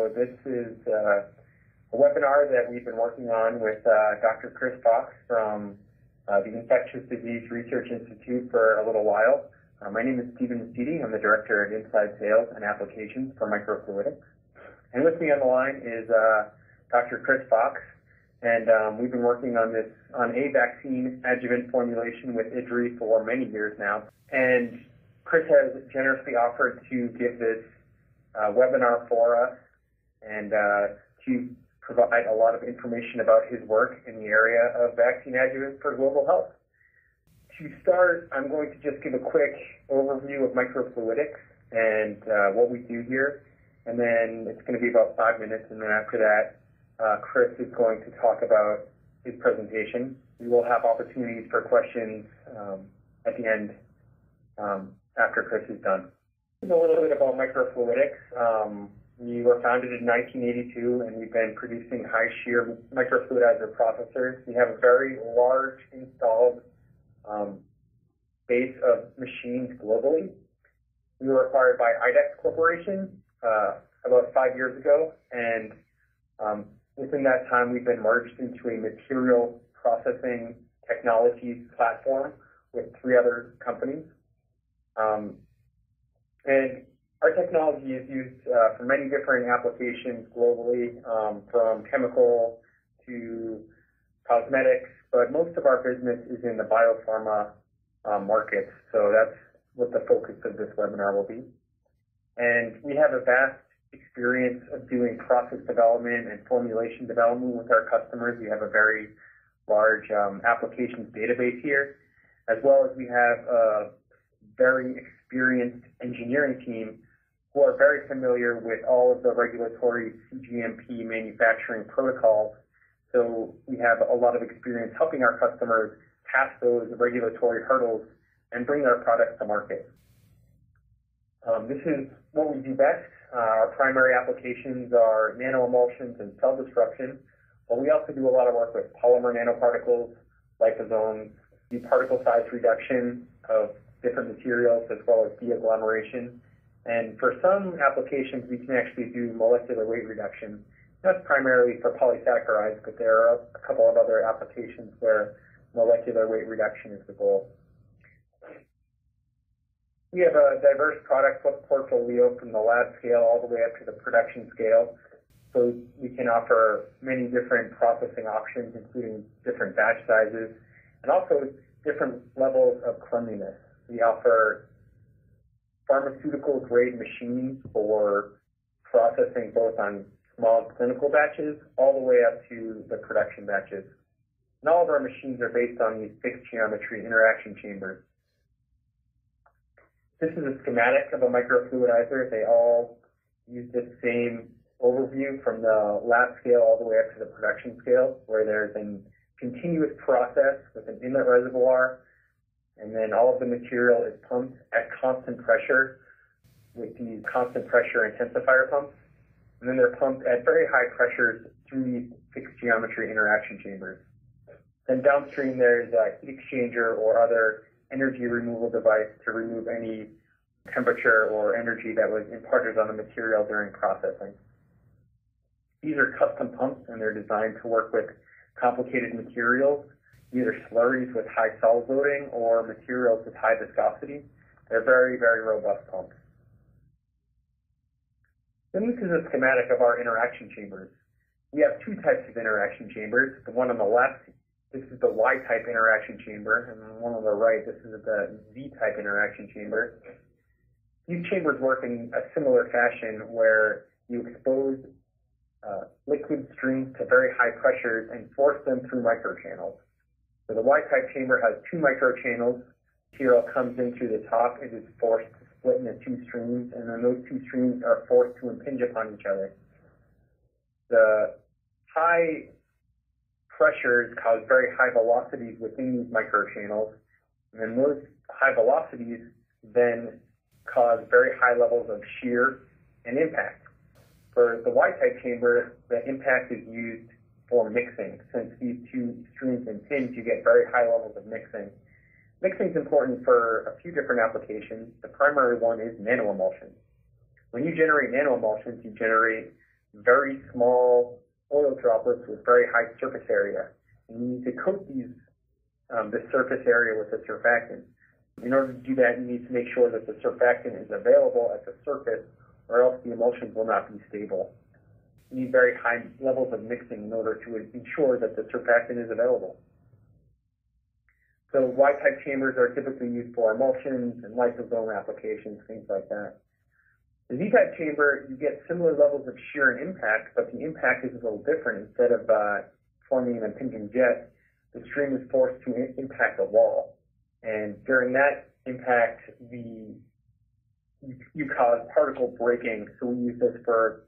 So this is a webinar that we've been working on with Dr. Chris Fox from the Infectious Disease Research Institute for a little while. My name is Stephen Mastidi. I'm the Director of Inside Sales and Applications for Microfluidics. And with me on the line is Dr. Chris Fox. And we've been working on a vaccine adjuvant formulation with IDRI for many years now. And Chris has generously offered to give this webinar for us and to provide a lot of information about his work in the area of vaccine adjuvants for global health. To start, I'm going to just give a quick overview of microfluidics and what we do here. And then it's going to be about 5 minutes, and then after that, Chris is going to talk about his presentation. We will have opportunities for questions at the end after Chris is done. A little bit about microfluidics. We were founded in 1982, and we've been producing high-shear microfluidizer processors. We have a very large installed base of machines globally. We were acquired by IDRI Corporation about 5 years ago, and within that time, we've been merged into a material processing technologies platform with 3 other companies. And our technology is used for many different applications globally, from chemical to cosmetics, but most of our business is in the biopharma markets, so that's what the focus of this webinar will be. And we have a vast experience of doing process development and formulation development with our customers. We have a very large applications database here, as well as we have a very experienced engineering team who are very familiar with all of the regulatory CGMP manufacturing protocols. So we have a lot of experience helping our customers pass those regulatory hurdles and bring their products to market. This is what we do best. Our primary applications are nanoemulsions and cell disruption, but we also do a lot of work with polymer nanoparticles, liposomes, particle size reduction of different materials, as well as de-agglomeration. And for some applications, we can actually do molecular weight reduction. That's primarily for polysaccharides, but there are a couple of other applications where molecular weight reduction is the goal. We have a diverse product portfolio from the lab scale all the way up to the production scale. So we can offer many different processing options, including different batch sizes, and also different levels of cleanliness. We offer pharmaceutical-grade machines for processing both on small clinical batches all the way up to the production batches. And all of our machines are based on these fixed geometry interaction chambers. This is a schematic of a microfluidizer. They all use the same overview from the lab scale all the way up to the production scale, where there's a continuous process with an inlet reservoir, and then all of the material is pumped at constant pressure with these constant pressure intensifier pumps. And then they're pumped at very high pressures through these fixed geometry interaction chambers. Then downstream there's a heat exchanger or other energy removal device to remove any temperature or energy that was imparted on the material during processing. These are custom pumps, and they're designed to work with complicated materials, either slurries with high solid loading or materials with high viscosity. They're very, very robust pumps. Then this is a schematic of our interaction chambers. We have 2 types of interaction chambers. The one on the left, this is the Y-type interaction chamber, and the one on the right, this is the Z-type interaction chamber. These chambers work in a similar fashion where you expose liquid streams to very high pressures and force them through microchannels. So the Y-type chamber has 2 microchannels. Material comes in through the top. It is forced to split into 2 streams, and then those 2 streams are forced to impinge upon each other. The high pressures cause very high velocities within these microchannels, and then those high velocities then cause very high levels of shear and impact. For the Y-type chamber, the impact is used for mixing. Since these 2 streams impinge, you get very high levels of mixing. Mixing is important for a few different applications. The primary one is nanoemulsions. When you generate nanoemulsions, you generate very small oil droplets with very high surface area. And you need to coat this surface area with a surfactant. In order to do that, you need to make sure that the surfactant is available at the surface, or else the emulsions will not be stable. You need very high levels of mixing in order to ensure that the surfactant is available. So Y-type chambers are typically used for emulsions and lysosome applications, things like that. The Z-type chamber, you get similar levels of shear and impact, but the impact is a little different. Instead of forming an impinging jet, the stream is forced to impact a wall. And during that impact, you cause particle breaking. So we use this for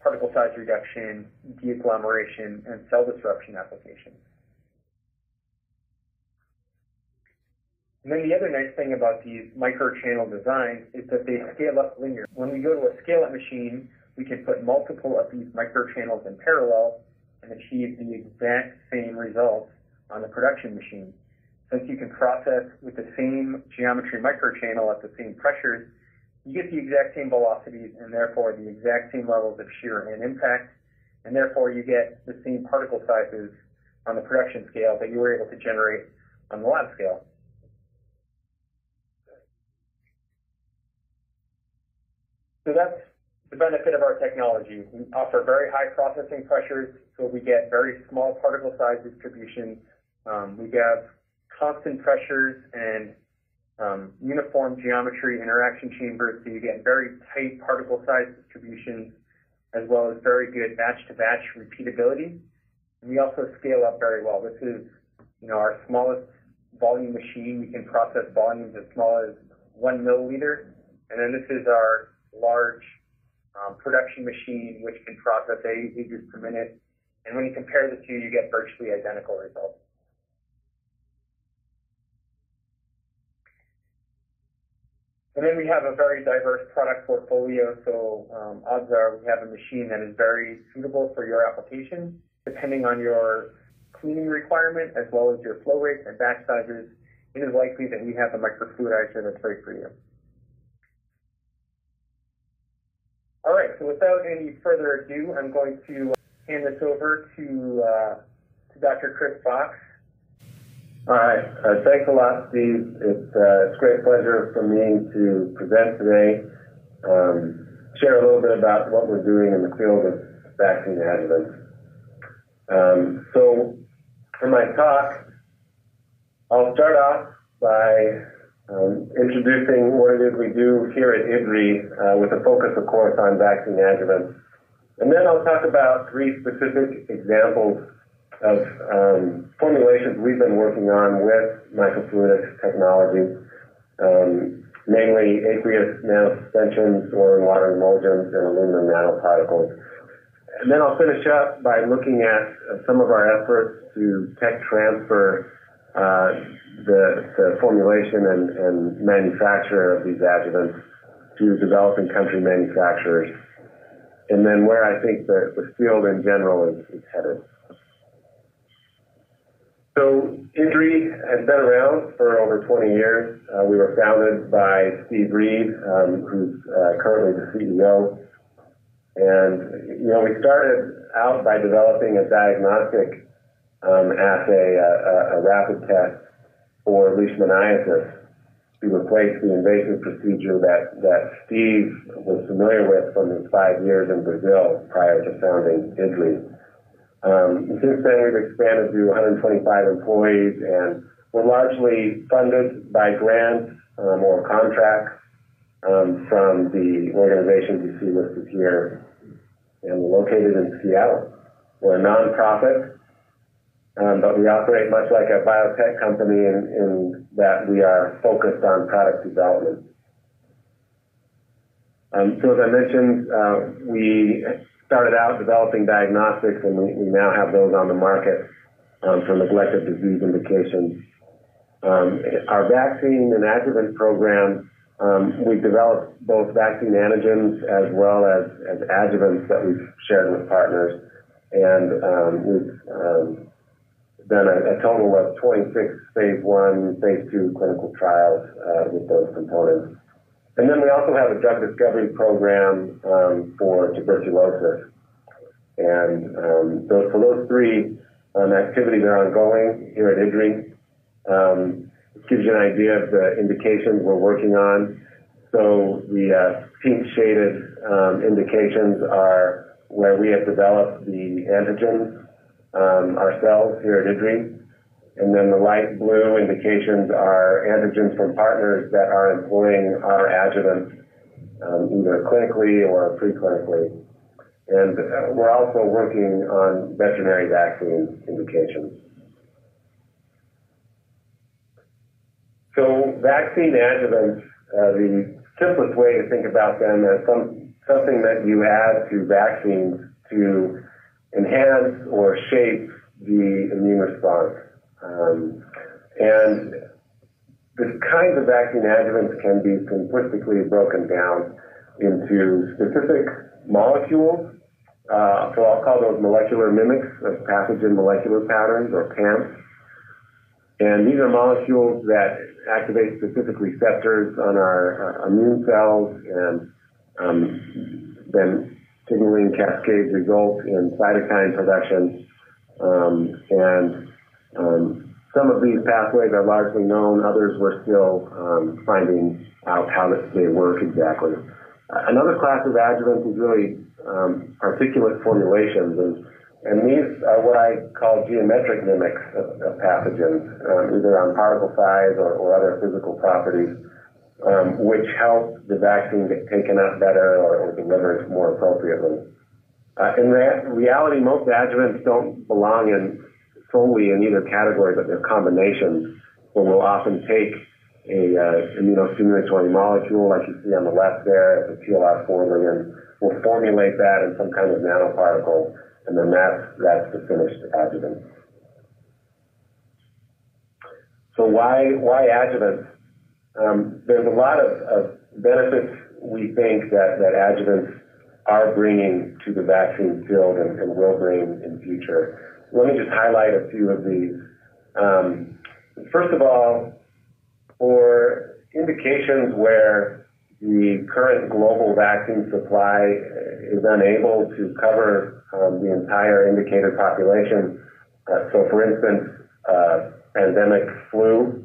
particle size reduction, deagglomeration, and cell disruption applications. And then the other nice thing about these microchannel designs is that they scale up linear. When we go to a scale-up machine, we can put multiple of these microchannels in parallel and achieve the exact same results on the production machine. Since you can process with the same geometry microchannel at the same pressures, you get the exact same velocities and therefore the exact same levels of shear and impact, and therefore you get the same particle sizes on the production scale that you were able to generate on the lab scale. So that's the benefit of our technology. We offer very high processing pressures, so we get very small particle size distributions. We have constant pressures and uniform geometry interaction chambers, so you get very tight particle size distributions, as well as very good batch-to-batch repeatability. And we also scale up very well. This is, our smallest volume machine. We can process volumes as small as 1 milliliter, and then this is our large production machine, which can process 80 liters per minute. And when you compare the two, you get virtually identical results. And then we have a very diverse product portfolio, so odds are we have a machine that is very suitable for your application. Depending on your cleaning requirement, as well as your flow rates and batch sizes, it is likely that we have a microfluidizer that's right for you. All right, so without any further ado, I'm going to hand this over to Dr. Chris Fox. All right, thanks a lot, Steve. It's a great pleasure for me to present today, share a little bit about what we're doing in the field of vaccine adjuvants. So for my talk, I'll start off by introducing what it is we do here at IDRI, with a focus, of course, on vaccine adjuvants. And then I'll talk about 3 specific examples of formulations we've been working on with microfluidics technology, namely aqueous nanosuspensions or water emulsions and aluminum nanoparticles. And then I'll finish up by looking at some of our efforts to tech transfer the formulation and manufacture of these adjuvants to developing country manufacturers, and then where I think the field in general is headed. So IDRI has been around for over 20 years. We were founded by Steve Reed, who's currently the CEO. And, we started out by developing a diagnostic assay, a rapid test for leishmaniasis to replace the invasive procedure that Steve was familiar with from his 5 years in Brazil prior to founding IDRI. Since then, we've expanded to 125 employees, and we're largely funded by grants or contracts from the organizations you see listed here, and we're located in Seattle. We're a nonprofit, but we operate much like a biotech company in that we are focused on product development. So as I mentioned, we started out developing diagnostics, and we now have those on the market for neglected disease indications. Our vaccine and adjuvant program, we've developed both vaccine antigens as well as adjuvants that we've shared with partners, and we've done a total of 26 phase 1, phase 2 clinical trials with those components. And then we also have a drug discovery program for tuberculosis. And so those three activities are ongoing here at IDRI. It gives you an idea of the indications we're working on. So the pink shaded indications are where we have developed the antigens ourselves here at IDRI. And then the light blue indications are antigens from partners that are employing our adjuvants either clinically or preclinically. And we're also working on veterinary vaccine indications. So vaccine adjuvants, the simplest way to think about them as something that you add to vaccines to enhance or shape the immune response. And the kinds of vaccine adjuvants can be simplistically broken down into specific molecules. So I'll call those molecular mimics of pathogen molecular patterns, or PAMPs. And these are molecules that activate specific receptors on our immune cells, and then signaling cascades result in cytokine production. Some of these pathways are largely known. Others we're still finding out how they work exactly. Another class of adjuvants is really particulate formulations, and these are what I call geometric mimics of pathogens, either on particle size or other physical properties, which help the vaccine get taken up better or delivered more appropriately. In reality, most adjuvants don't belong solely in either category, but they're combinations, where we'll often take a immunostimulatory molecule, like you see on the left there, the TLR4 ligand. We'll formulate that in some kind of nanoparticle, and then that's the finished adjuvant. So why adjuvants? There's a lot of benefits we think that adjuvants are bringing to the vaccine field and will bring in future. Let me just highlight a few of these. First of all, for indications where the current global vaccine supply is unable to cover the entire indicated population, so for instance, pandemic flu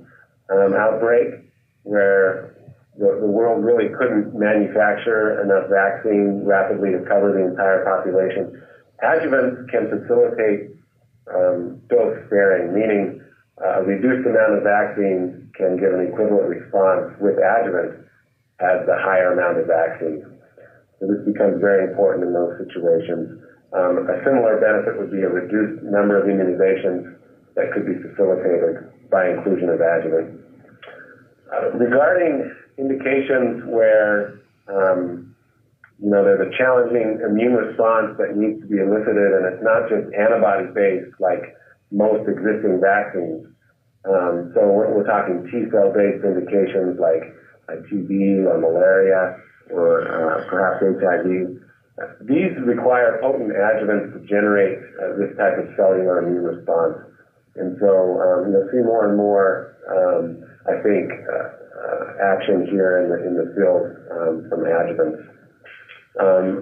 outbreak, where the world really couldn't manufacture enough vaccine rapidly to cover the entire population, adjuvants can facilitate dose sparing, meaning a reduced amount of vaccine can give an equivalent response with adjuvants as the higher amount of vaccine. So this becomes very important in those situations. A similar benefit would be a reduced number of immunizations that could be facilitated by inclusion of adjuvants. Regarding indications where there's a challenging immune response that needs to be elicited, and it's not just antibody-based like most existing vaccines. So we're talking T-cell-based indications like TB or malaria or perhaps HIV. These require potent adjuvants to generate this type of cellular immune response. And so you'll see more and more, I think, action here in the field from adjuvants.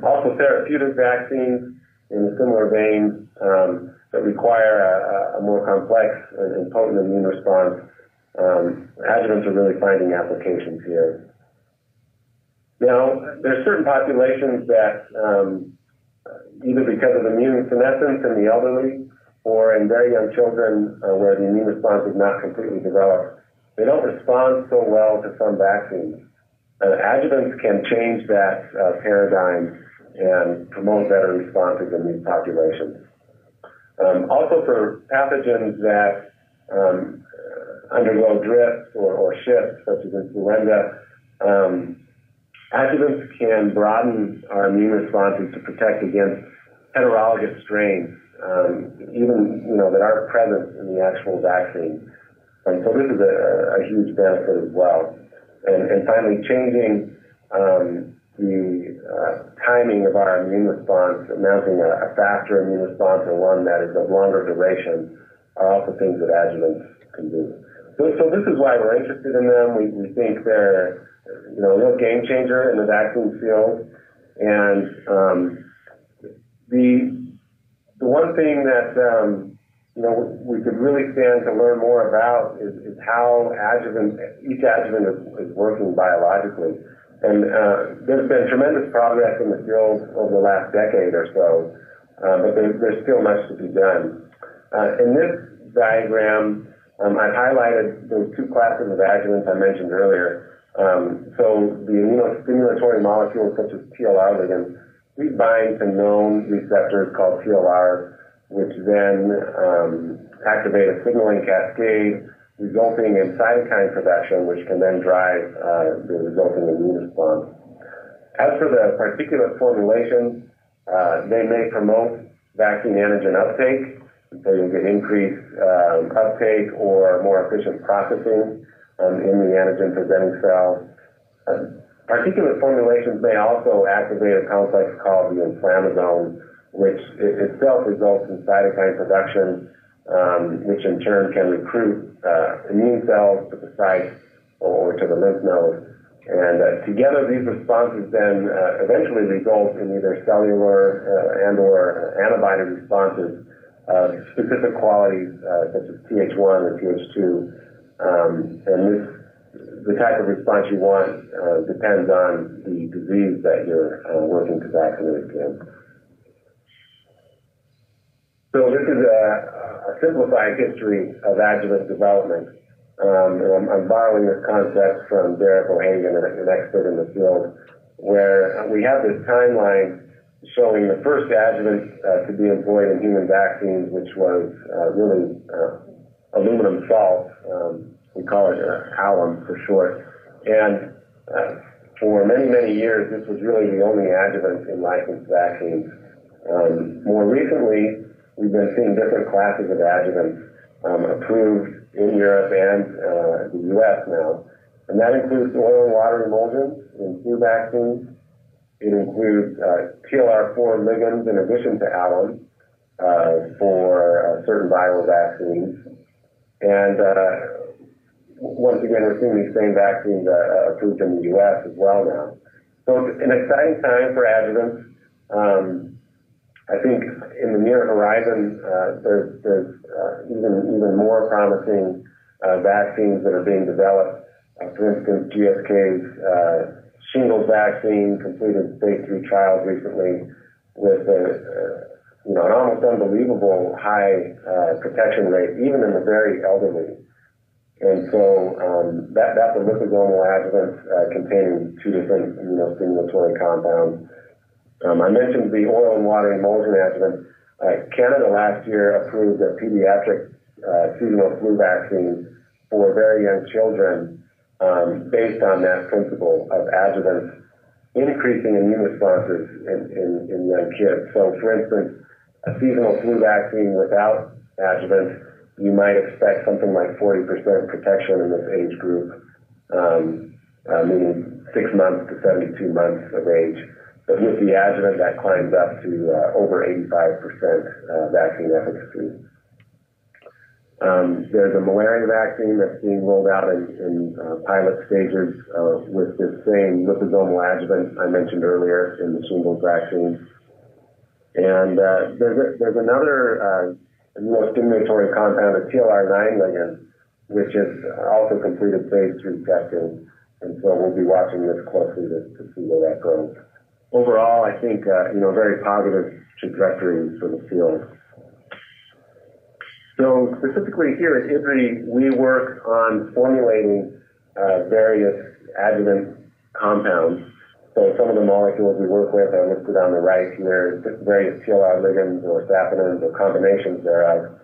Also, therapeutic vaccines in a similar vein that require a more complex and potent immune response. Adjuvants are really finding applications here. Now, there's certain populations that, either because of immune senescence in the elderly or in very young children where the immune response is not completely developed, they don't respond so well to some vaccines. Adjuvants can change that paradigm and promote better responses in these populations. Also for pathogens that undergo drifts or shifts, such as influenza, adjuvants can broaden our immune responses to protect against heterologous strains, even that aren't present in the actual vaccine. And so this is a huge benefit as well. And finally, changing the timing of our immune response, mounting a faster immune response or one that is of longer duration, are also things that adjuvants can do. So this is why we're interested in them. We think they're a real game changer in the vaccine field. And the one thing that we could really stand to learn more about is how each adjuvant is working biologically. And there's been tremendous progress in the field over the last decade or so, but there's still much to be done. In this diagram, I've highlighted those two classes of adjuvants I mentioned earlier. So the immunostimulatory molecules such as TLR ligands, these bind to known receptors called TLR, which then activate a signaling cascade, resulting in cytokine production, which can then drive the resulting immune response. As for the particulate formulations, they may promote vaccine antigen uptake, so you'll get increased uptake or more efficient processing in the antigen-presenting cell. Particulate formulations may also activate a complex called the inflammasome, which itself results in cytokine production, which in turn can recruit immune cells to the site or to the lymph node. And together, these responses then eventually result in either cellular and or antibody responses of specific qualities such as Th1 or Th2. And the type of response you want depends on the disease that you're working to vaccinate against. So this is a simplified history of adjuvant development. And I'm borrowing this concept from Derek O'Hagan, an expert in the field, where we have this timeline showing the first adjuvant to be employed in human vaccines, which was really aluminum salt. We call it alum for short. And for many, many years, this was really the only adjuvant in licensed vaccines. More recently, we've been seeing different classes of adjuvants approved in Europe and the U.S. now. And that includes oil and water emulsions in flu vaccines. It includes TLR4 ligands in addition to alum for certain viral vaccines. And once again, we're seeing these same vaccines approved in the U.S. as well now. So it's an exciting time for adjuvants. I think in the near horizon, there's even more promising vaccines that are being developed. For instance, GSK's shingles vaccine completed phase 3 trials recently with an almost unbelievable high protection rate, even in the very elderly. And so that's a liposomal adjuvant containing 2 different immunostimulatory compounds. I mentioned the oil and water emulsion adjuvant. Canada last year approved a pediatric seasonal flu vaccine for very young children based on that principle of adjuvants increasing immune responses in young kids. So, for instance, a seasonal flu vaccine without adjuvant, you might expect something like 40% protection in this age group, meaning 6 months to 72 months of age. But with the adjuvant, that climbs up to over 85% vaccine efficacy. There's a malaria vaccine that's being rolled out in pilot stages with this same liposomal adjuvant I mentioned earlier in the shingles vaccine. And there's another immunostimulatory compound, a TLR9 ligand, which has also completed phase 3 testing. And so we'll be watching this closely to see where that goes. Overall, I think, very positive trajectory for the field. So specifically here at IDRI, we work on formulating various adjuvant compounds. So some of the molecules we work with are listed on the right here, various TLR ligands or saponins or combinations thereof.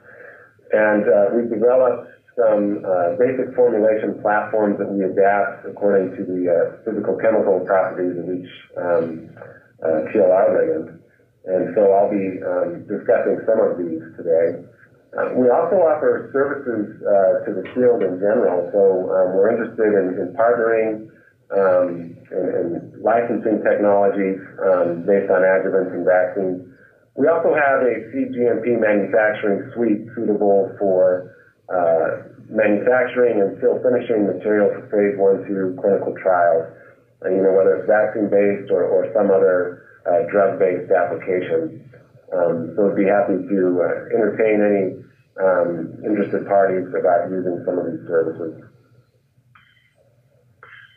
And we've developed some basic formulation platforms that we adapt according to the physical chemical properties of each TLR ligand. And so I'll be discussing some of these today. We also offer services to the field in general. So we're interested in partnering and licensing technologies based on adjuvants and vaccines. We also have a cGMP manufacturing suite suitable for manufacturing and fill finishing material for phase 1-2 clinical trials, whether it's vaccine-based or some other drug-based application. So I'd be happy to entertain any interested parties about using some of these services.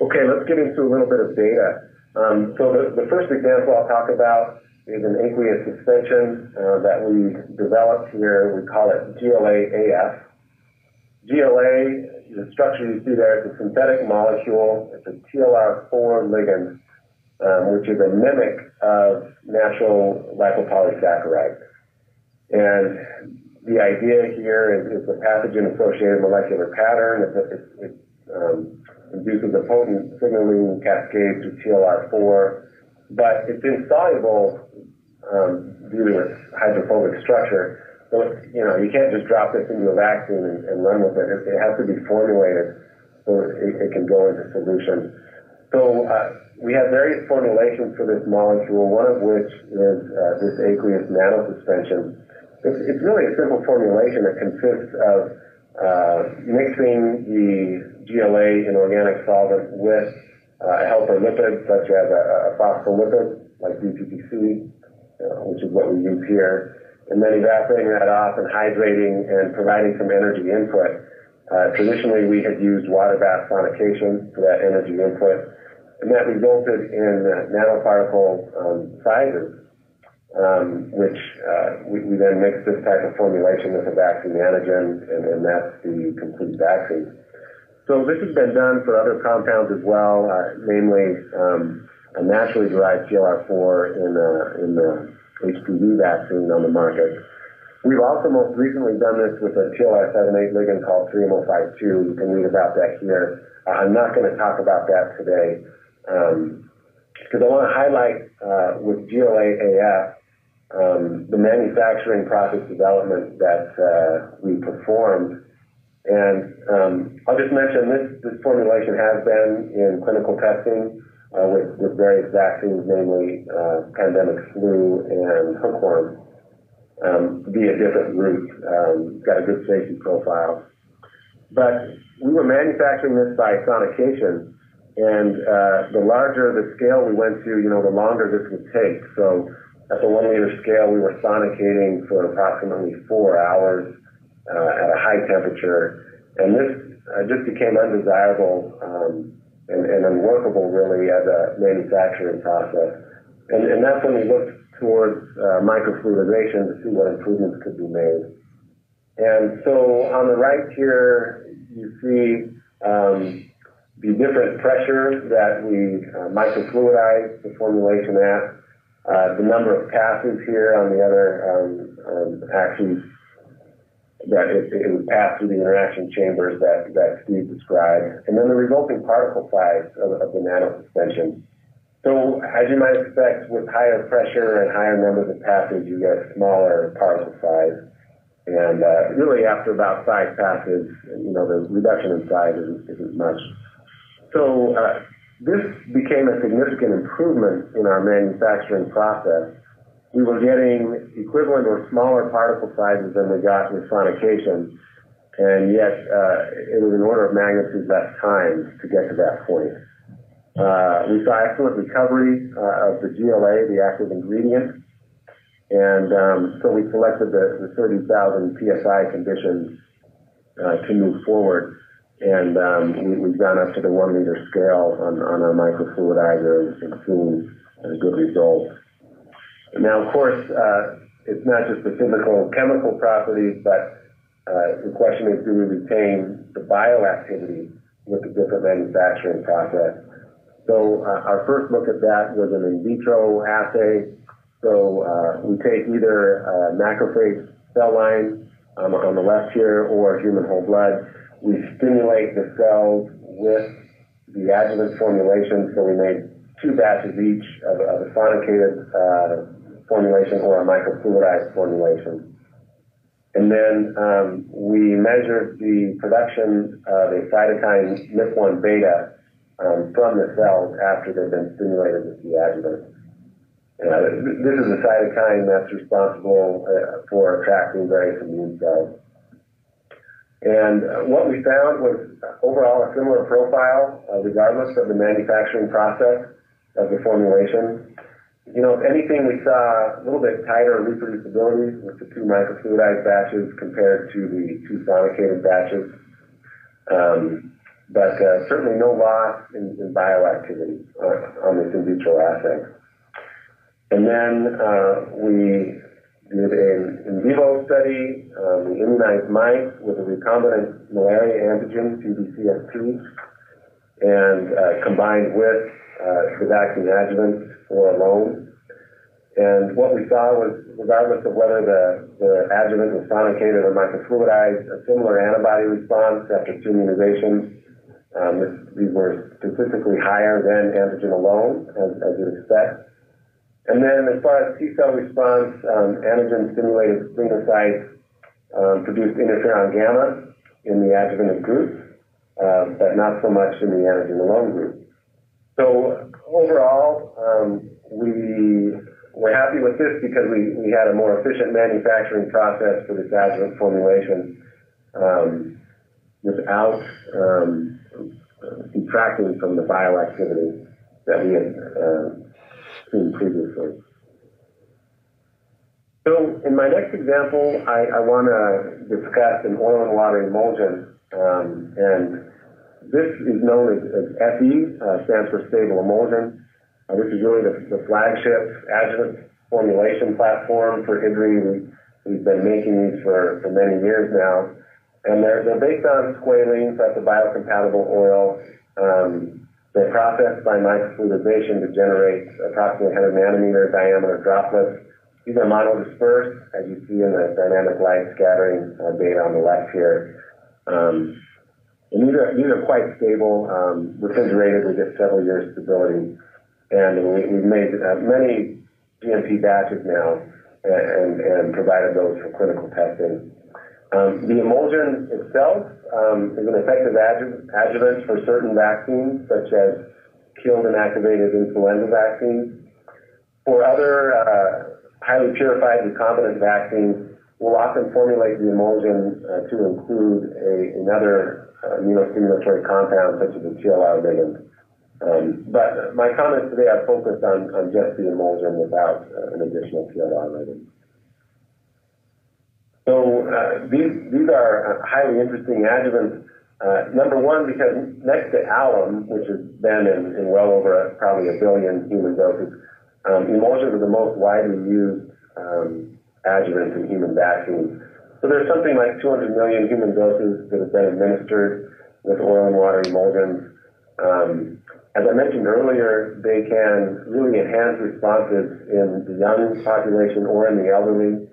Okay, let's get into a little bit of data. So the first example I'll talk about is an aqueous suspension that we developed here. We call it GLA-AF. GLA, the structure you see there, is a synthetic molecule. It's a TLR4 ligand, which is a mimic of natural lipopolysaccharide. And the idea here is a pathogen-associated molecular pattern. It induces a potent signaling cascade to TLR4, but it's insoluble due to its hydrophobic structure. So, you can't just drop this into a vaccine and run with it. It has to be formulated so it can go into solution. So we have various formulations for this molecule, one of which is this aqueous nanosuspension. It's really a simple formulation. It consists of mixing the GLA in organic solvent with a helper lipid, such as a phospholipid, like BPPC, which is what we use here, and then evaporating that off and hydrating and providing some energy input. Traditionally, we had used water bath sonication for that energy input, and that resulted in nanoparticle sizes, which we then mixed this type of formulation with a vaccine antigen, and that's the complete vaccine. So this has been done for other compounds as well, namely a naturally derived TLR4 in the HPV vaccine on the market. We've also most recently done this with a TLR7/8 ligand called 3MO52. You can read about that here. I'm not going to talk about that today because I want to highlight with GLA-AF the manufacturing process development that we performed. And I'll just mention this formulation has been in clinical testing with various vaccines, namely pandemic flu and hookworm, via different routes. Got a good safety profile. But we were manufacturing this by sonication, and the larger the scale we went to, the longer this would take. So at the 1 liter scale, we were sonicating for approximately 4 hours at a high temperature, and this just became undesirable and unworkable, really, as a manufacturing process. And that's when we looked towards microfluidization to see what improvements could be made. And so on the right here, you see the different pressures that we microfluidize the formulation at, the number of passes here on the other axes that it would pass through the interaction chambers that Steve described, and then the resulting particle size of the nanosuspension. So as you might expect, with higher pressure and higher numbers of passes, you get smaller particle size. And really after about 5 passes, the reduction in size isn't much. So this became a significant improvement in our manufacturing process. We were getting equivalent or smaller particle sizes than we got with sonication, and yet it was an order of magnitude less time to get to that point. We saw excellent recovery of the GLA, the active ingredient, and so we selected the 30,000 PSI conditions to move forward, and we've gone up to the 1 liter scale on our microfluidizer and seen good results. Now, of course, it's not just the physical chemical properties, but the question is, do we retain the bioactivity with the different manufacturing process? So our first look at that was an in vitro assay. So we take either a macrophage cell line on the left here or human whole blood. We stimulate the cells with the adjuvant formulation. So we made 2 batches each of a sonicated formulation or a microfluidized formulation. And then we measured the production of a cytokine MIP1 beta from the cells after they've been stimulated with the adjuvant. This is a cytokine that's responsible for attracting various immune cells. And what we found was overall a similar profile, regardless of the manufacturing process of the formulation. if anything, we saw a little bit tighter reproducibility with the 2 microfluidized batches compared to the 2 sonicated batches. But certainly no loss in bioactivity on this in vitro assay. And then we did an in vivo study. We immunized mice with a recombinant malaria antigen, PBCSP, and combined with the vaccine adjuvant or alone. And what we saw was, regardless of whether the adjuvant was sonicated or microfluidized, a similar antibody response after 2 immunizations. These were statistically higher than antigen alone, as you'd expect. And then as far as T-cell response, antigen-stimulated sphenocytes produced interferon gamma in the adjuvanted group, but not so much in the antigen-alone group. So overall, we were happy with this because we had a more efficient manufacturing process for this adjuvant formulation without detracting from the bioactivity that we had seen previously. So in my next example, I want to discuss an oil and water emulsion, and this is known as FE, stands for stable emulsion. This is really the flagship adjuvant formulation platform for IDRI. We've been making these for many years now, and they're based on squalene, so that's a biocompatible oil. They're processed by microfluidization to generate approximately 100 nanometer diameter droplets. These are monodispersed, as you see in the dynamic light scattering data on the left here. And these are quite stable. Refrigerated, we get several years stability. And we've made many GMP batches now and provided those for clinical testing. The emulsion itself is an effective adjuvant for certain vaccines, such as killed inactivated influenza vaccines. For other highly purified recombinant vaccines, we'll often formulate the emulsion to include another immunostimulatory compound, such as a TLR ligand. But my comments today are focused on just the emulsion without an additional TLR ligand. So these are highly interesting adjuvants. Number one, because next to alum, which has been in well over probably 1 billion human doses, emulsions are the most widely used adjuvants in human vaccines. So there's something like 200 million human doses that have been administered with oil and water emulsions. As I mentioned earlier, they can really enhance responses in the young population or in the elderly.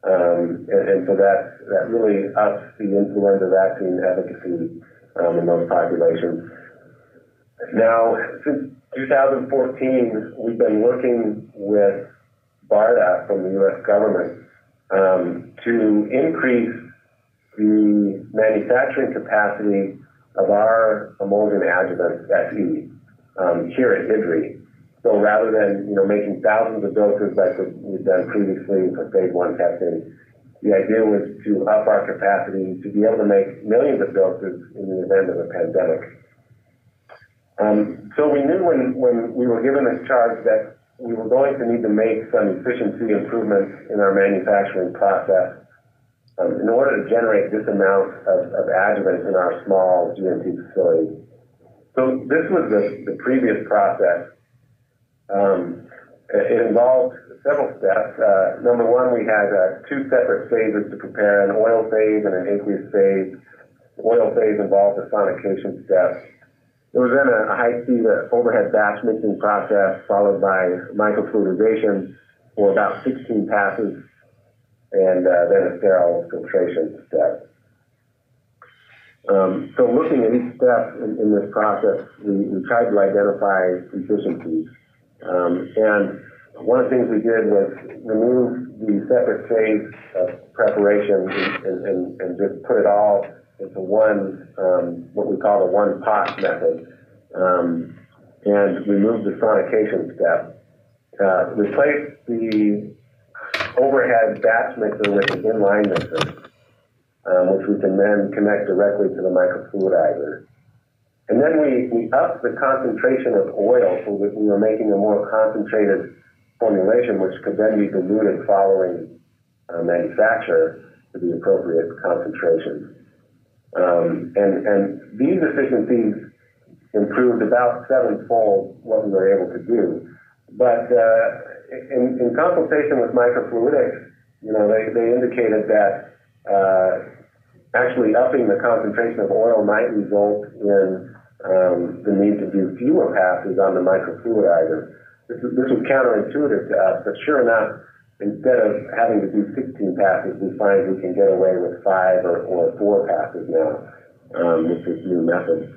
And so that really ups the influenza vaccine efficacy in those populations. Now, since 2014, we've been working with BARDA from the U.S. government to increase the manufacturing capacity of our emulsion adjuvant, FE, here at IDRI. So rather than making thousands of doses like we've done previously for phase 1 testing, the idea was to up our capacity to be able to make millions of doses in the event of a pandemic. So we knew when we were given this charge that we were going to need to make some efficiency improvements in our manufacturing process in order to generate this amount of adjuvant in our small GMP facility. So this was the previous process. It involved several steps. Number one, we had 2 separate phases to prepare, an oil phase and an aqueous phase. The oil phase involved the sonication step. There was then a high-speed overhead batch mixing process followed by microfluidization for about 16 passes, and then a sterile filtration step. So looking at each step in this process, we tried to identify efficiencies. And one of the things we did was remove the separate phase of preparation and just put it all into one, what we call the one pot method, and remove the sonication step. Replace the overhead batch mixer with an inline mixer, which we can then connect directly to the microfluidizer. And then we upped the concentration of oil so that we were making a more concentrated formulation, which could then be diluted following manufacture to the appropriate concentration. And these efficiencies improved about 7-fold what we were able to do. But in consultation with Microfluidics, they indicated that actually upping the concentration of oil might result in the need to do fewer passes on the microfluidizer. This was counterintuitive to us, but sure enough, instead of having to do 16 passes, we find we can get away with 5 or 4 passes now with this new method.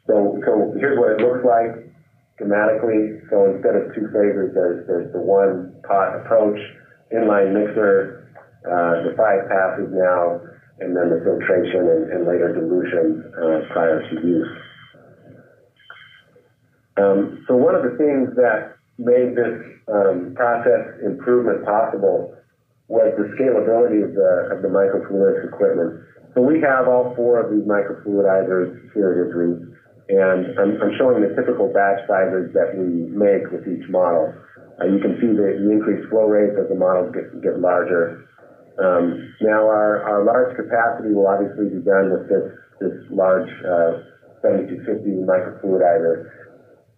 So here's what it looks like schematically. So instead of 2 phases, there's the 1-pot approach, inline mixer, the 5 passes now, and then the filtration and later dilution prior to use. So one of the things that made this process improvement possible was the scalability of the microfluidics equipment. So we have all 4 of these microfluidizers here at IDRI, and I'm showing the typical batch sizes that we make with each model. You can see the increased flow rates as the models get larger. Now our large capacity will obviously be done with this large 7250 microfluidizer,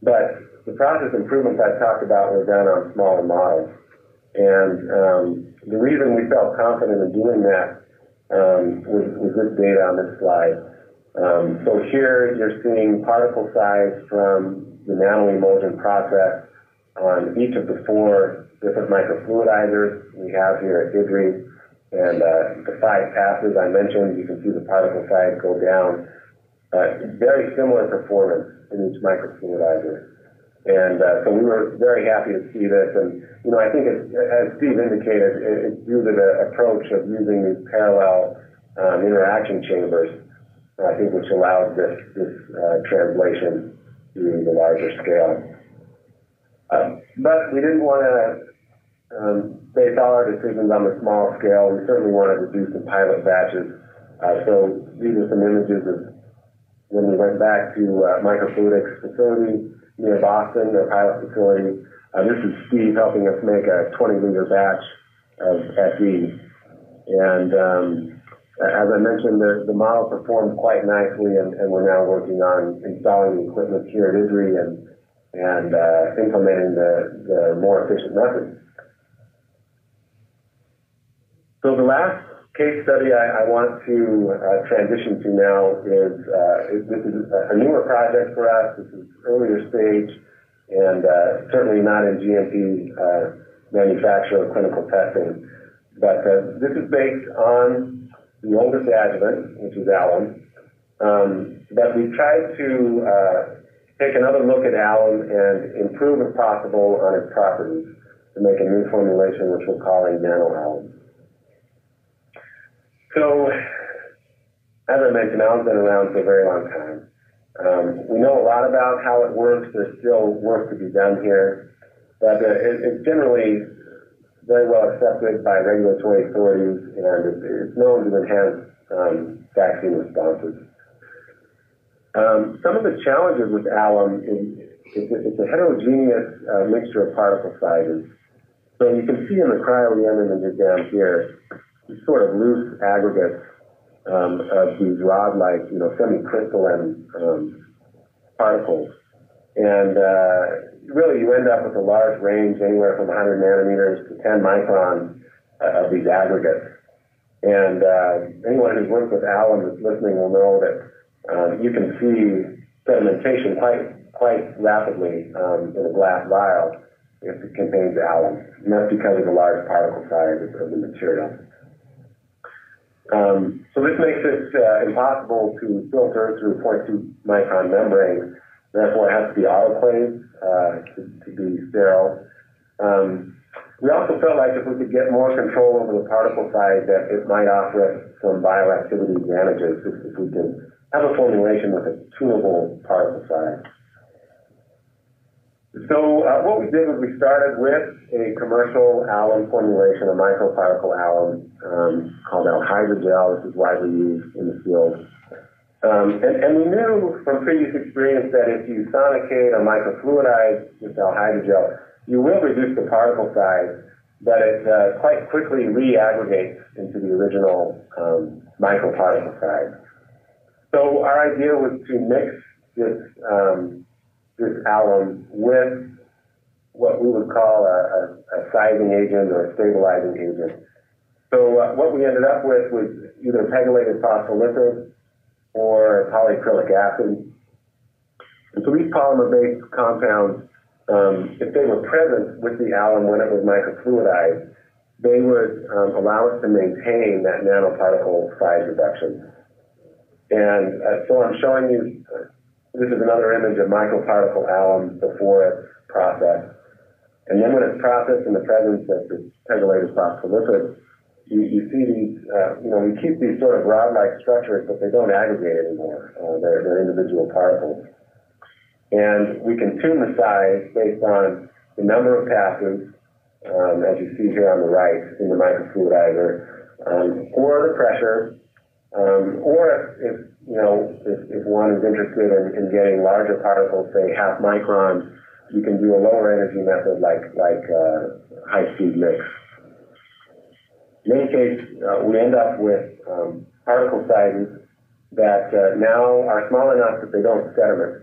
but the process improvements I talked about were done on smaller models. And the reason we felt confident in doing that was this data on this slide. So here you're seeing particle size from the nanoemulsion process on each of the 4 different microfluidizers we have here at IDRI. And the 5 passes I mentioned, you can see the particle size go down. Very similar performance in each microfluidizer. And so we were very happy to see this. And, I think as Steve indicated, it's due to the approach of using these parallel interaction chambers, I think, which allows this translation to the larger scale. But we didn't want to base all our decisions on the small scale. We certainly wanted to do some pilot batches. So these are some images of when we went back to Microfluidics facility near Boston, their pilot facility. This is Steve helping us make a 20-liter batch of FE. And as I mentioned, the model performed quite nicely, and we're now working on installing the equipment here at IDRI and implementing the more efficient method. So the last case study I want to transition to now is this is a newer project for us. This is earlier stage and certainly not in GMP manufacture or clinical testing. But this is based on the oldest adjuvant, which is alum. But we tried to take another look at alum and improve, if possible, on its properties to make a new formulation, which we're calling nanoalum. So, as I mentioned, alum's been around for a very long time. We know a lot about how it works. There's still work to be done here, but it's generally very well accepted by regulatory authorities, and it's known to enhance vaccine responses. Some of the challenges with alum is it's a heterogeneous mixture of particle sizes. So you can see in the cryo-EM images down here, these sort of loose aggregates of these rod-like, semi-crystalline particles. And really you end up with a large range, anywhere from 100 nanometers to 10 microns of these aggregates. And anyone who's worked with alum that's listening will know that you can see sedimentation quite rapidly in a glass vial if it contains alum. And that's because of the large particle size of the material. So this makes it impossible to filter through 0.2 micron membrane. Therefore, it has to be autoclaved to be sterile. We also felt like if we could get more control over the particle size, that it might offer us some bioactivity advantages if we can have a formulation with a tunable particle size. So what we did was we started with a commercial alum formulation, a microparticle alum called hydrogel. This is widely used in the field. And we knew from previous experience that if you sonicate or microfluidize with hydrogel, you will reduce the particle size, but it quite quickly re-aggregates into the original microparticle size. So our idea was to mix this alum with what we would call a sizing agent or a stabilizing agent. So what we ended up with was either pegylated phospholipid or polyacrylic acid. And so these polymer-based compounds, if they were present with the alum when it was microfluidized, they would allow us to maintain that nanoparticle size reduction. And so I'm showing you, this is another image of microparticle alum before it's processed. And then when it's processed in the presence of the pegylated phospholipid, you see these, we keep these sort of rod-like structures, but they don't aggregate anymore. They're individual particles. And we can tune the size based on the number of passes, as you see here on the right in the microfluidizer, or the pressure, or if one is interested in getting larger particles, say half microns, you can do a lower energy method like high-speed mix. In any case, we end up with particle sizes that now are small enough that they don't sediment.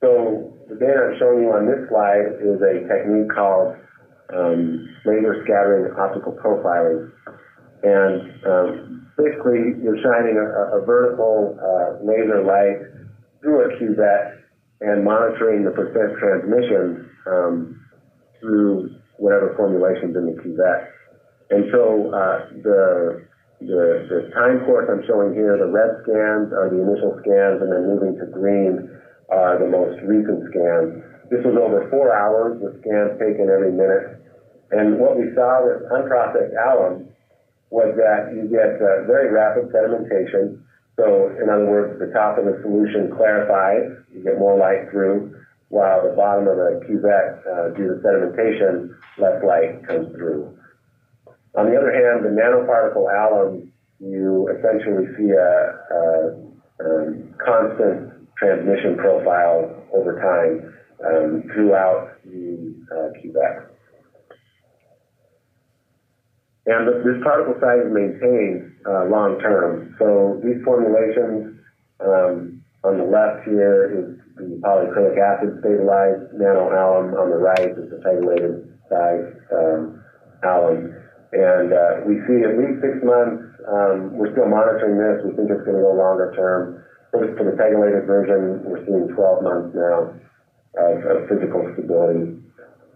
So the data I'm showing you on this slide is a technique called laser scattering optical profiling. And basically, you're shining a vertical laser light through a cuvette and monitoring the percent transmission through whatever formulation's in the cuvette. And so the time course I'm showing here, the red scans are the initial scans, and then moving to green are the most recent scans. This was over 4 hours with scans taken every minute. And what we saw with unprocessed alum was that you get very rapid sedimentation. So in other words, the top of the solution clarifies, you get more light through, while the bottom of the cuvette, due to sedimentation, less light comes through. On the other hand, the nanoparticle alum, you essentially see a constant transmission profile over time throughout the cuvette. And this particle size is maintained long term. So these formulations on the left here is the polyacrylic acid stabilized nanoalum. On the right is the pegylated size alum. And we see at least 6 months. We're still monitoring this. We think it's going to go longer term. For the pegylated version, we're seeing 12 months now of physical stability.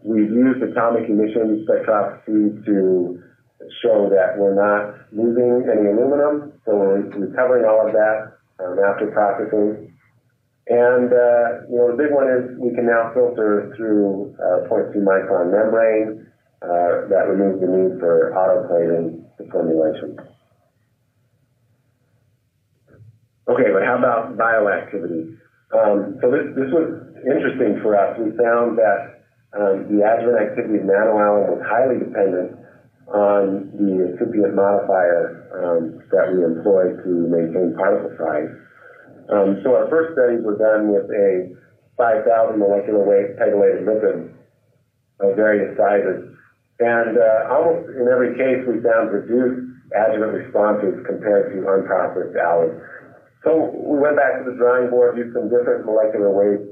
We've used atomic emission spectroscopy to show that we're not losing any aluminum, so we're recovering all of that after processing. And the big one is we can now filter through 0.2 micron membrane that removes the need for autoclaving the formulation. Okay, but how about bioactivity? So this was interesting for us. We found that the adjuvant activity of nanoalum was highly dependent on the excipient modifier that we employed to maintain particle size. So our first studies were done with a 5,000 molecular weight pegylated lipid of various sizes. And almost in every case, we found reduced adjuvant responses compared to unprocessed alum. So we went back to the drawing board, used some different molecular weight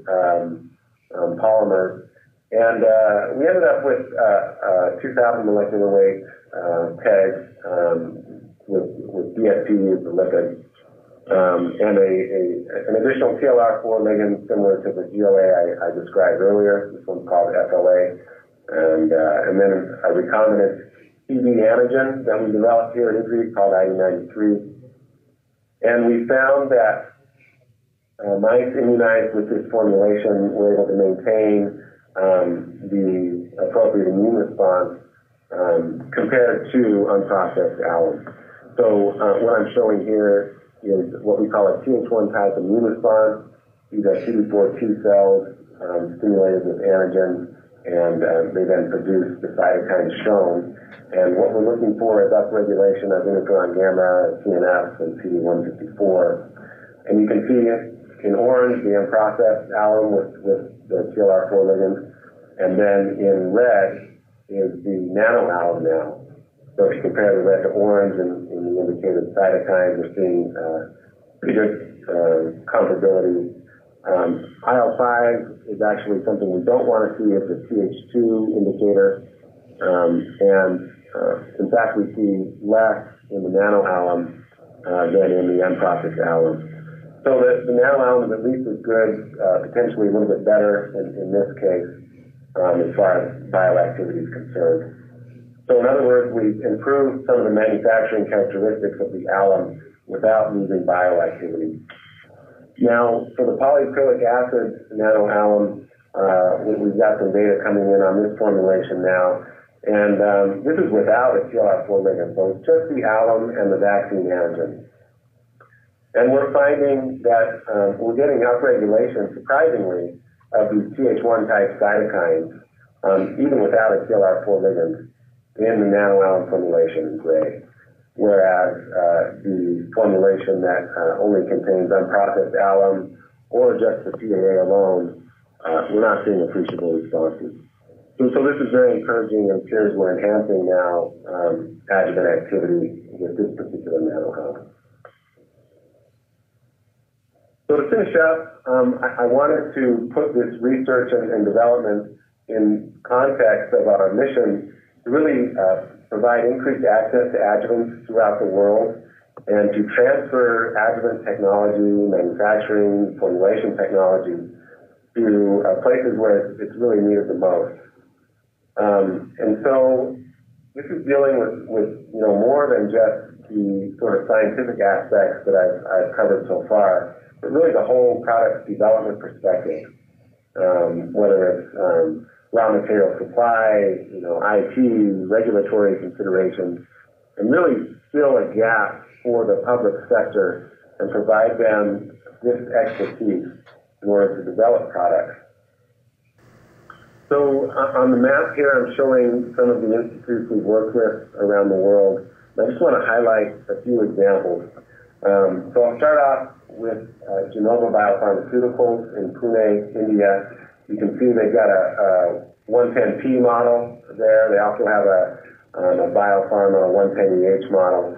polymers, and we ended up with 2,000 molecular weight PEG with DSP as the lipid, and an additional TLR4 ligand similar to the GLA I described earlier. This one's called FLA, and then a recombinant TB antigen that we developed here at IDRI called ID93. And we found that mice immunized with this formulation were able to maintain the appropriate immune response compared to unprocessed alum. So what I'm showing here is what we call a Th1 type immune response. These are CD4 T cells stimulated with antigen, and they then produce the cytokines shown. And what we're looking for is upregulation of interferon gamma, TNF, and CD154. And you can see in orange the unprocessed alum with the TLR4 ligand, And then in red is the nanoalum now. So if you compare the red to orange in the indicated cytokines, we're seeing pretty good comparability. IL-5 is actually something we don't want to see. It's a Th2 indicator. In fact, we see less in the nanoalum than in the unprocessed alum. So the nanoalum is at least as good, potentially a little bit better in this case, as far as bioactivity is concerned. So in other words, we've improved some of the manufacturing characteristics of the alum without losing bioactivity. Now, for the polyacrylic acid nanoalum, we've got some data coming in on this formulation now. And this is without a TLR4 ligand, so it's just the alum and the vaccine antigen. And we're finding that we're getting upregulation, surprisingly, of these Th1 type cytokines, even without a TLR4 ligand, in the nanoalum formulation in gray. Whereas the formulation that only contains unprocessed alum or just the PAA alone, we're not seeing appreciable responses. So this is very encouraging and appears we're enhancing now adjuvant activity with this particular nanoalum. So to finish up, I wanted to put this research and development in context of our mission to really provide increased access to adjuvants throughout the world and to transfer adjuvant technology, manufacturing, formulation technology to places where it's really needed the most. And so this is dealing with more than just the sort of scientific aspects that I've covered so far, but really the whole product development perspective, whether it's raw material supply, IP, regulatory considerations, and really fill a gap for the public sector and provide them this expertise in order to develop products. So on the map here, I'm showing some of the institutes we've worked with around the world. I just want to highlight a few examples. So I'll start off with Genova Biopharmaceuticals in Pune, India. You can see they've got a 110P model there. They also have a biopharma 110EH model.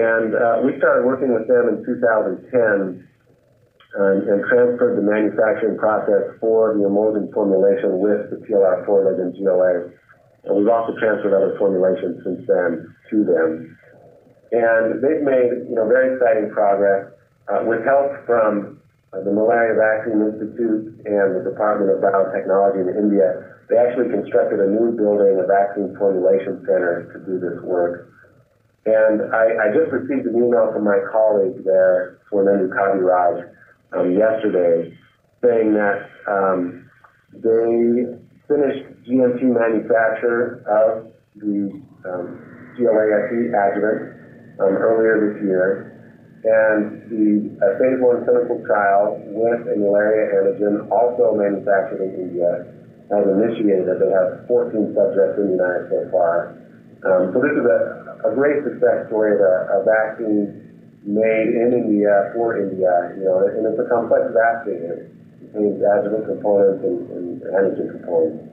And we started working with them in 2010 and transferred the manufacturing process for the emulsion formulation with the TLR4 ligand GLA. And we've also transferred other formulations since then to them. And they've made very exciting progress with help from the Malaria Vaccine Institute and the Department of Biotechnology in India. They actually constructed a new building, a vaccine formulation center, to do this work. And I just received an email from my colleague there, Swarnendu Kaviraj, yesterday, saying that they finished GMP manufacture of the GLA-SE adjuvant earlier this year. And the phase 1 clinical trial with a malaria antigen, also manufactured in India, has initiated. They have 14 subjects immunized so far. So this is a great success story of a vaccine made in India for India, and it's a complex vaccine. It contains adjuvant components and antigen components.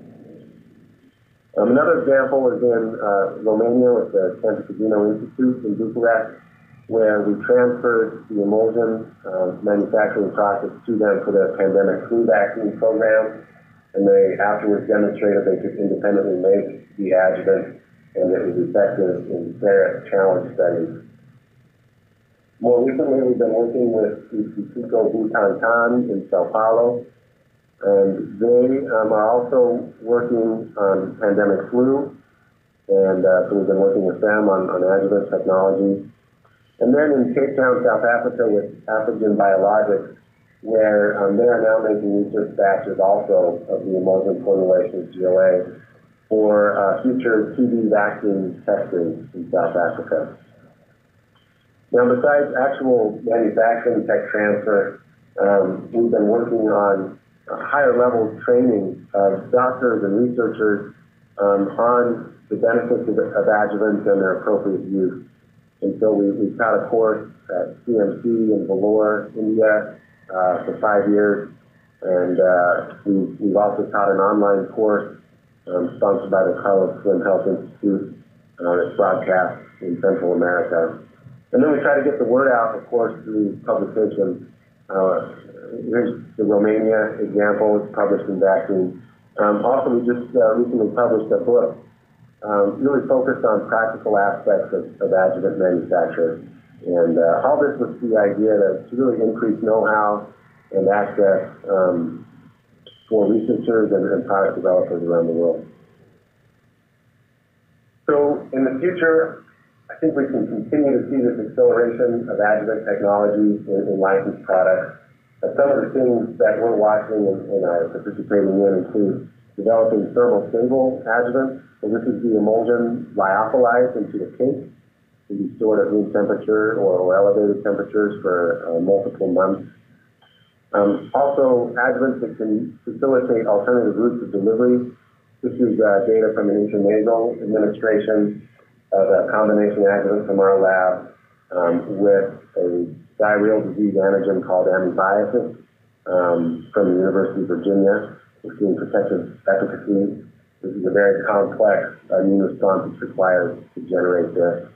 Another example is in Romania with the Santacadino Institute in Bucharest, where we transferred the emulsion manufacturing process to them for their pandemic flu vaccine program, and they afterwards demonstrated they could independently make the adjuvant and it was effective in their challenge studies. More recently, we've been working with Instituto Butantan in Sao Paulo, and they are also working on pandemic flu, and so we've been working with them on adjuvant technology. And then in Cape Town, South Africa, with Afrigen Biologics, where they are now making research batches also of the emulsion formulation GLA for future TB vaccine testing in South Africa. Now, besides actual manufacturing tech transfer, we've been working on higher level training of doctors and researchers on the benefits of adjuvants and their appropriate use. And so we've taught a course at CMC in Vellore, India, for 5 years. And we've also taught an online course sponsored by the Carlos Slim Health Institute. It's broadcast in Central America. And then we try to get the word out, of course, through publication. Here's the Romania example. It's published in Vaccine. Also, we just recently published a book really focused on practical aspects of adjuvant manufacture. And all this with the idea to really increase know-how and access for researchers and product developers around the world. So in the future, I think we can continue to see this acceleration of adjuvant technology in licensed products. Some of the things that we're watching and are participating in include developing thermal stable adjuvants. So this is the emulsion lyophilized into a cake. It can be stored at room temperature or elevated temperatures for multiple months. Also, adjuvants that can facilitate alternative routes of delivery. This is data from an intranasal administration of a combination adjuvant from our lab with a diarrheal disease antigen called amoebiasis from the University of Virginia. We're seeing protective efficacy. This is a very complex immune response that's required to generate this.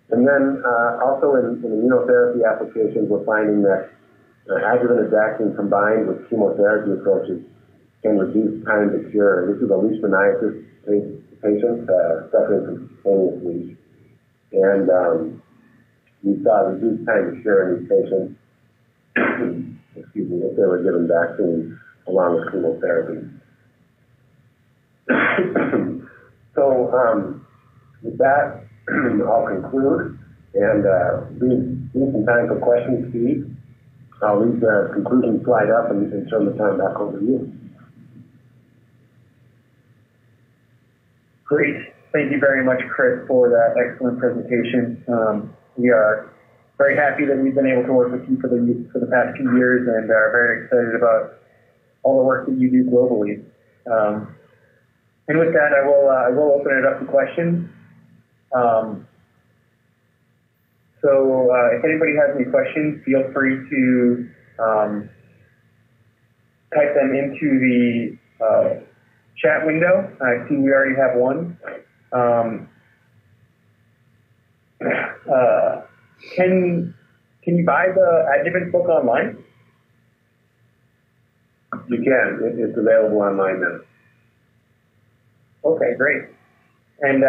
And then also in immunotherapy applications, we're finding that adjuvanted vaccine combined with chemotherapy approaches can reduce time to cure. This is a leishmaniasis patient suffering from cutaneous leash. And we saw reduced time to cure in these patients, excuse me, if they were given vaccine along with chemotherapy. So with that, I'll conclude and leave some time for questions, Steve. I'll leave the conclusion slide up and turn the time back over to you. Great. Thank you very much, Chris, for that excellent presentation. We are very happy that we've been able to work with you for the past few years and are very excited about all the work that you do globally. And with that, I will open it up to questions. So if anybody has any questions, feel free to type them into the chat window. I see we already have one. Can you buy the adjuvant book online? You can. It's available online now. Okay, great. And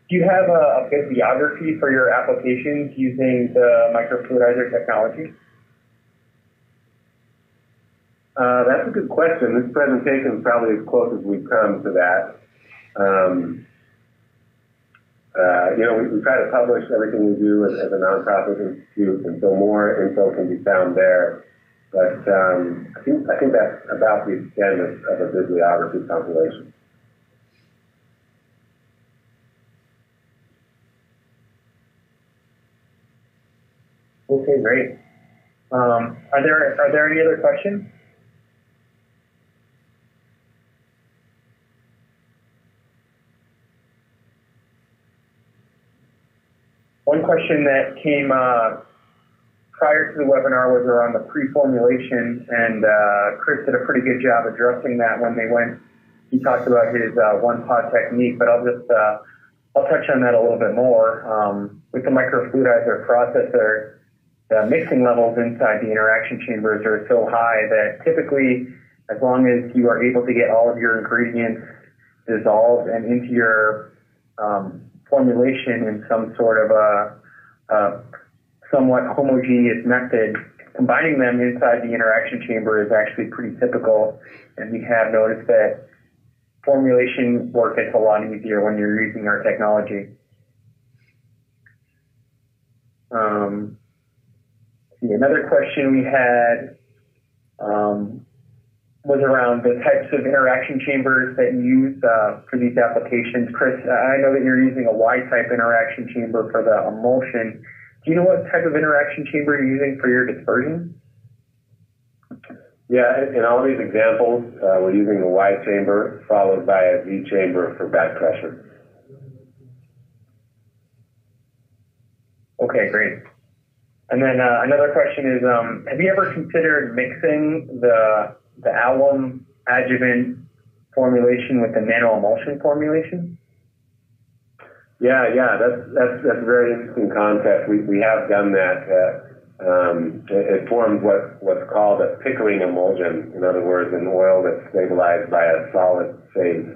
do you have a bibliography for your applications using the microfluidizer technology? That's a good question. This presentation is probably as close as we've come to that. We try to publish everything we do as a nonprofit institute, and so more info can be found there. But I think that's about the extent of a bibliography compilation. Okay, great. Are there any other questions? One question that came prior to the webinar was around the pre-formulation, and Chris did a pretty good job addressing that when he talked about his one-pod technique, but I'll touch on that a little bit more. With the microfluidizer processor, the mixing levels inside the interaction chambers are so high that typically, as long as you are able to get all of your ingredients dissolved and into your formulation in some sort of a somewhat homogeneous method, combining them inside the interaction chamber is actually pretty typical, and we have noticed that formulation work gets a lot easier when you're using our technology. Another question we had was around the types of interaction chambers that you use for these applications. Chris, I know that you're using a Y-type interaction chamber for the emulsion. Do you know what type of interaction chamber you're using for your dispersion? Yeah, in all these examples, we're using a Y chamber followed by a V chamber for back pressure. Okay, great. And then another question is, have you ever considered mixing the alum adjuvant formulation with the nano-emulsion formulation? Yeah, that's a very interesting concept. We have done that. It forms what's called a Pickering emulsion. In other words, an oil that's stabilized by a solid phase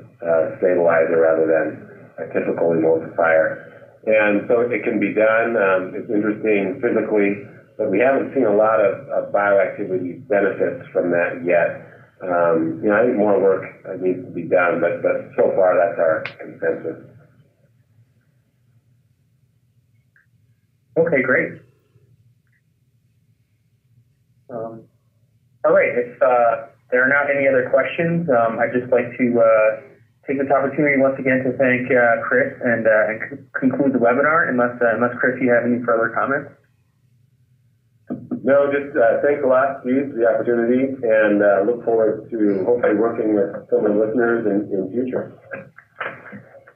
stabilizer rather than a typical emulsifier. And so it can be done. It's interesting physically, but we haven't seen a lot of bioactivity benefits from that yet. I think more work needs to be done, but so far that's our consensus. Okay, great. All right, if there are not any other questions, I'd just like to take this opportunity once again to thank Chris and conclude the webinar, unless Chris, you have any further comments. No, just thanks a lot, Steve, for the opportunity, and look forward to hopefully working with some of the listeners in future.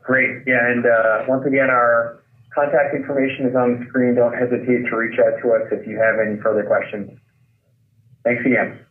Great, yeah, and once again, our contact information is on the screen. Don't hesitate to reach out to us if you have any further questions. Thanks again.